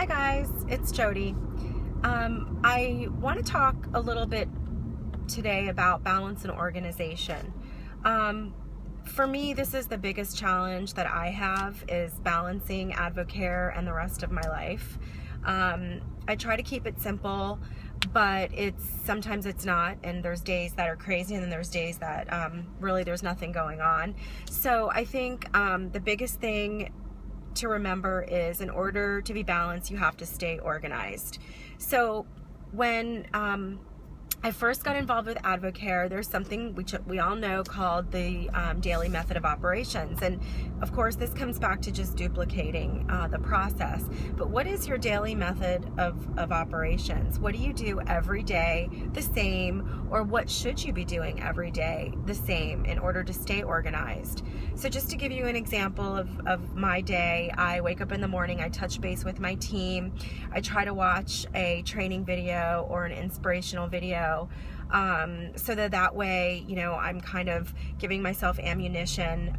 Hi guys, it's Jody. I want to talk a little bit today about balance and organization. For me, this is the biggest challenge that I have, is balancing Advocare and the rest of my life. I try to keep it simple, but sometimes it's not, and there's days that are crazy, and then there's days that really there's nothing going on. So I think the biggest thing to remember is, in order to be balanced, you have to stay organized. So when I first got involved with Advocare, there's something we all know called the daily method of operations. And of course, this comes back to just duplicating the process. But what is your daily method of operations? What do you do every day the same, or what should you be doing every day the same in order to stay organized? So just to give you an example of my day, I wake up in the morning, I touch base with my team, I try to watch a training video or an inspirational video, so that way, you know, I'm kind of giving myself ammunition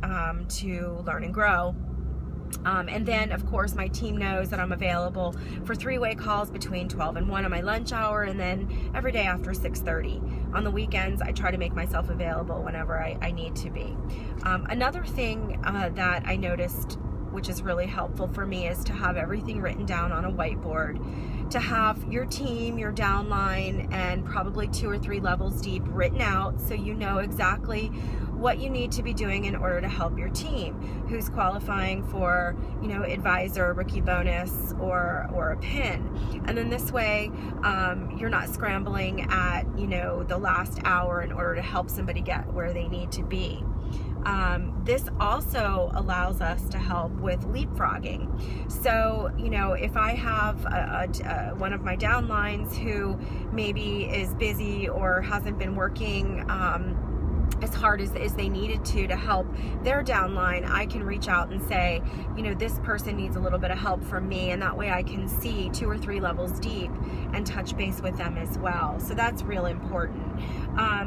to learn and grow. And then, of course, my team knows that I'm available for three-way calls between 12 and 1 on my lunch hour, and then every day after 6:30. On the weekends, I try to make myself available whenever I need to be. Another thing that I noticed, which is really helpful for me, is to have everything written down on a whiteboard, to have your team, your downline, and probably 2 or 3 levels deep written out, so you know exactly what you need to be doing in order to help your team, who's qualifying for, you know, advisor, rookie bonus, or a pin. And then this way, you're not scrambling at, you know, the last hour in order to help somebody get where they need to be. This also allows us to help with leapfrogging. So, you know, if I have one of my downlines who maybe is busy or hasn't been working as hard as they needed to help their downline, I can reach out and say, you know, this person needs a little bit of help from me, and that way I can see 2 or 3 levels deep and touch base with them as well. So that's real important.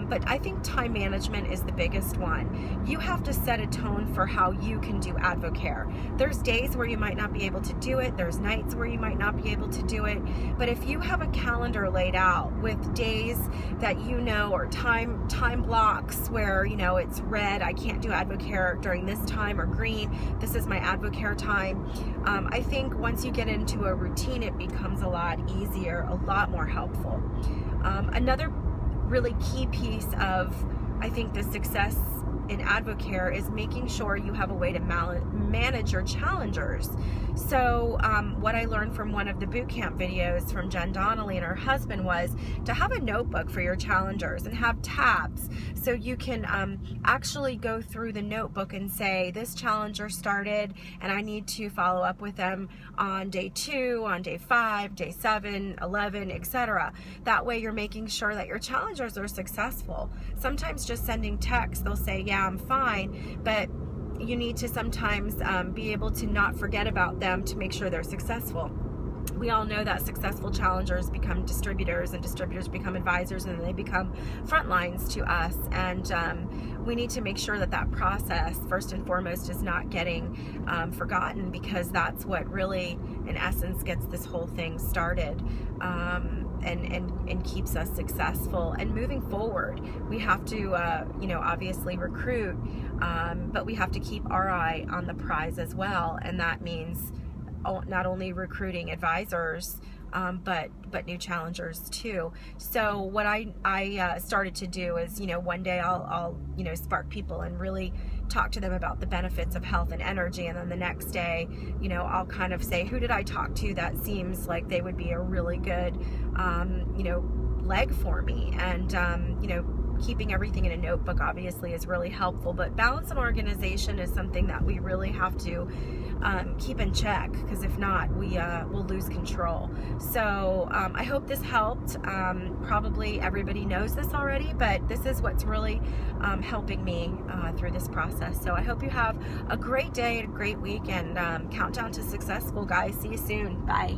But I think time management is the biggest one. You have to set a tone for how you can do Advocare. There's days where you might not be able to do it. There's nights where you might not be able to do it. But if you have a calendar laid out with days that you know, or time blocks where, you know, it's red, I can't do Advocare during this time, or green, this is my Advocare time. I think once you get into a routine, it becomes a lot easier, a lot more helpful. Another really key piece of, I think, the success in Advocare is making sure you have a way to manage your challengers. So what I learned from one of the boot camp videos from Jen Donnelly and her husband was to have a notebook for your challengers and have tabs, so you can actually go through the notebook and say, this challenger started and I need to follow up with them on day 2, on day 5, day 7, 11, etc. That way you're making sure that your challengers are successful. Sometimes just sending text, they'll say, yeah, I'm fine, but you need to sometimes be able to not forget about them to make sure they're successful. We all know that successful challengers become distributors, and distributors become advisors, and then they become front lines to us. And we need to make sure that that process, first and foremost, is not getting forgotten, because that's what really, in essence, gets this whole thing started. And keeps us successful and moving forward. We have to, you know, obviously recruit, but we have to keep our eye on the prize as well, and that means not only recruiting advisors, but new challengers too. So what I started to do is, you know, one day I'll you know, spark people and really talk to them about the benefits of health and energy, and then the next day, you know, I'll kind of say, who did I talk to that seems like they would be a really good you know, leg for me? And you know, keeping everything in a notebook obviously is really helpful, but balance and organization is something that we really have to keep in check, because if not, we'll lose control. So I hope this helped. Probably everybody knows this already, but this is what's really helping me through this process. So I hope you have a great day and a great week, and countdown to successful, guys. See you soon. Bye.